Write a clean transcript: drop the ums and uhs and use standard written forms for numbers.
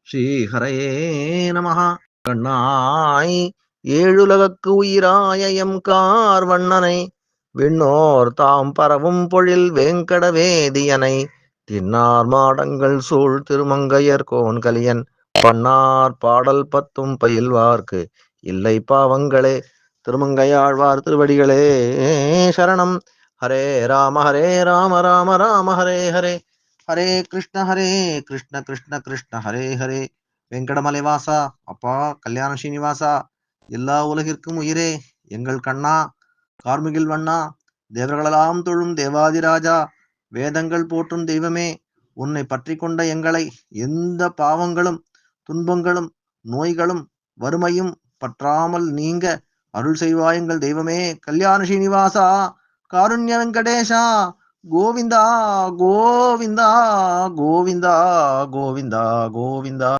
ஸ்ரீஹரயே நமஹ. கண்ணாய் ஏழுலகக்கு உயிராய எம் கார்வண்ணனை விண்ணோர் தாம் பரவும் பொழில் வேங்கடவேதியனை தின்னார் மாடங்கள் சூழ் திருமங்கையர் கோன் கலியன் பண்ணார் பாடல் பத்தும் பயில்வார்க்கு இல்லை பாவங்களே. திருமங்கையாழ்வார் திருவடிகளே சரணம். ஹரே ராம ராம ராம ஹரே ஹரே, ஹரே கிருஷ்ண கிருஷ்ண கிருஷ்ண ஹரே ஹரே. வெங்கடமலை வாசா, அப்பா கல்யாண ஸ்ரீனிவாசா, எல்லா உலகிற்கும் உயிரே, எங்கள் கண்ணா, கார்முகில் வண்ணா, தேவர்களெல்லாம் தொழும் தேவாதிராஜா, வேதங்கள் போற்றும் தெய்வமே, உன்னை பற்றி கொண்ட எங்களை எந்த பாவங்களும் துன்பங்களும் நோய்களும் வறுமையும் பற்றாமல் நீங்க அருள் செய்வாய் எங்கள் தெய்வமே. கல்யாண ஸ்ரீனிவாசா, காருண்ய வெங்கடேஷா, கோவிந்தா கோவிந்தா கோவிந்தா கோவிந்தா கோவிந்தா.